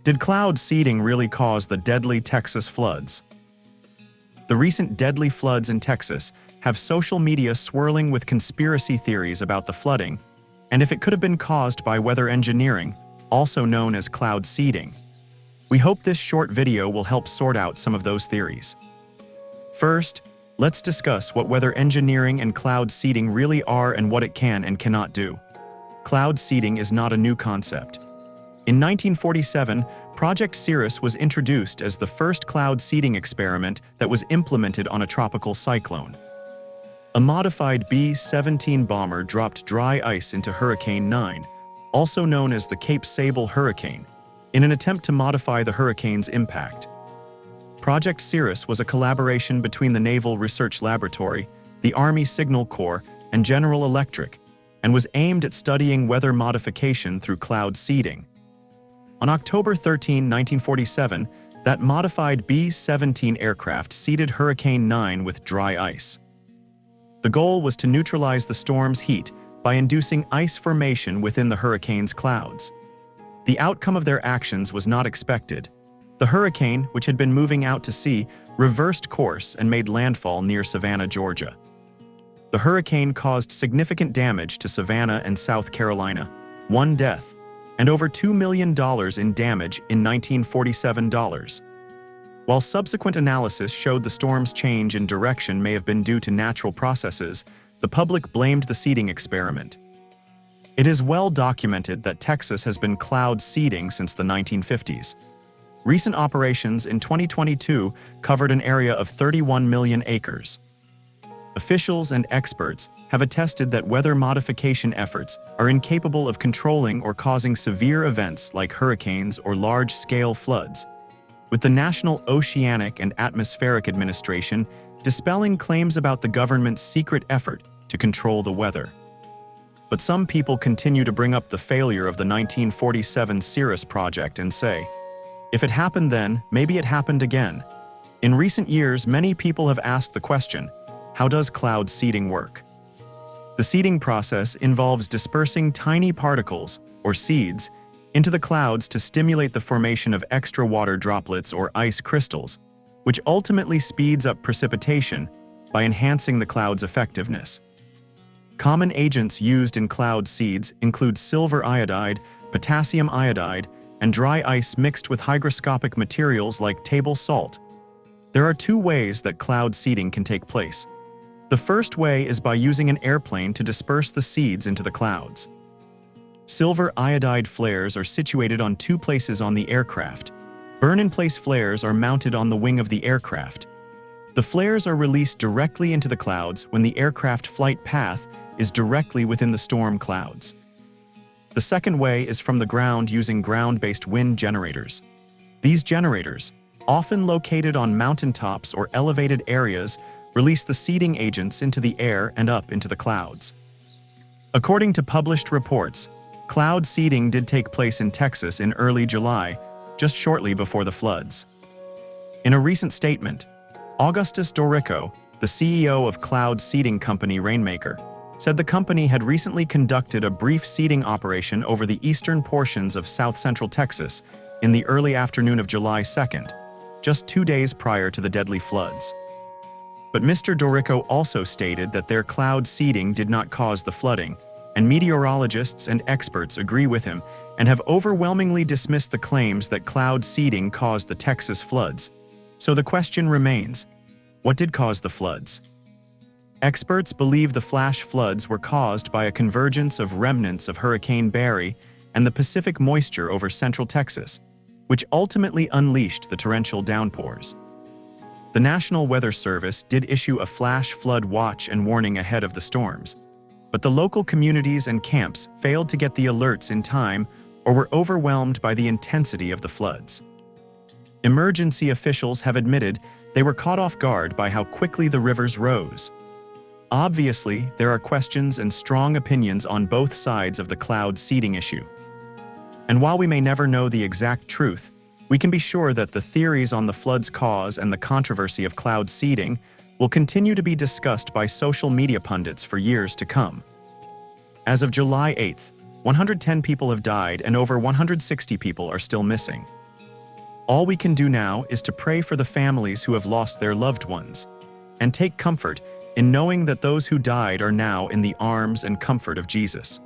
Did cloud seeding really cause the deadly Texas floods? The recent deadly floods in Texas have social media swirling with conspiracy theories about the flooding and if it could have been caused by weather engineering, also known as cloud seeding. We hope this short video will help sort out some of those theories. First, let's discuss what weather engineering and cloud seeding really are and what it can and cannot do. Cloud seeding is not a new concept. In 1947, Project Cirrus was introduced as the first cloud seeding experiment that was implemented on a tropical cyclone. A modified B-17 bomber dropped dry ice into Hurricane 9, also known as the Cape Sable Hurricane, in an attempt to modify the hurricane's impact. Project Cirrus was a collaboration between the Naval Research Laboratory, the Army Signal Corps, and General Electric, and was aimed at studying weather modification through cloud seeding. On October 13, 1947, that modified B-17 aircraft seeded Hurricane 9 with dry ice. The goal was to neutralize the storm's heat by inducing ice formation within the hurricane's clouds. The outcome of their actions was not expected. The hurricane, which had been moving out to sea, reversed course and made landfall near Savannah, Georgia. The hurricane caused significant damage to Savannah and South Carolina, 1 death, and over $2 million in damage in 1947 dollars. While subsequent analysis showed the storm's change in direction may have been due to natural processes, the public blamed the seeding experiment. It is well documented that Texas has been cloud seeding since the 1950s. Recent operations in 2022 covered an area of 31 million acres. Officials and experts have attested that weather modification efforts are incapable of controlling or causing severe events like hurricanes or large-scale floods, with the National Oceanic and Atmospheric Administration dispelling claims about the government's secret effort to control the weather. But some people continue to bring up the failure of the 1947 Cirrus project and say, if it happened then, maybe it happened again. In recent years, many people have asked the question, how does cloud seeding work? The seeding process involves dispersing tiny particles, or seeds, into the clouds to stimulate the formation of extra water droplets or ice crystals, which ultimately speeds up precipitation by enhancing the cloud's effectiveness. Common agents used in cloud seeds include silver iodide, potassium iodide, and dry ice mixed with hygroscopic materials like table salt. There are 2 ways that cloud seeding can take place. The first way is by using an airplane to disperse the seeds into the clouds. Silver iodide flares are situated on 2 places on the aircraft. Burn-in-place flares are mounted on the wing of the aircraft. The flares are released directly into the clouds when the aircraft flight path is directly within the storm clouds. The second way is from the ground using ground-based wind generators. These generators, often located on mountaintops or elevated areas, release the seeding agents into the air and up into the clouds. According to published reports, cloud seeding did take place in Texas in early July, just shortly before the floods. In a recent statement, Augustus Dorico, the CEO of cloud seeding company RainMaker, said the company had recently conducted a brief seeding operation over the eastern portions of south-central Texas in the early afternoon of July 2nd, just 2 days prior to the deadly floods. But Mr. Dorico also stated that their cloud seeding did not cause the flooding, and meteorologists and experts agree with him and have overwhelmingly dismissed the claims that cloud seeding caused the Texas floods. So the question remains, what did cause the floods? Experts believe the flash floods were caused by a convergence of remnants of Hurricane Barry and the Pacific moisture over central Texas, which ultimately unleashed the torrential downpours. The National Weather Service did issue a flash flood watch and warning ahead of the storms, but the local communities and camps failed to get the alerts in time or were overwhelmed by the intensity of the floods. Emergency officials have admitted they were caught off guard by how quickly the rivers rose. Obviously, there are questions and strong opinions on both sides of the cloud seeding issue. And while we may never know the exact truth, we can be sure that the theories on the flood's cause and the controversy of cloud seeding will continue to be discussed by social media pundits for years to come. As of July 8th, 110 people have died and over 160 people are still missing. All we can do now is to pray for the families who have lost their loved ones, and take comfort in knowing that those who died are now in the arms and comfort of Jesus.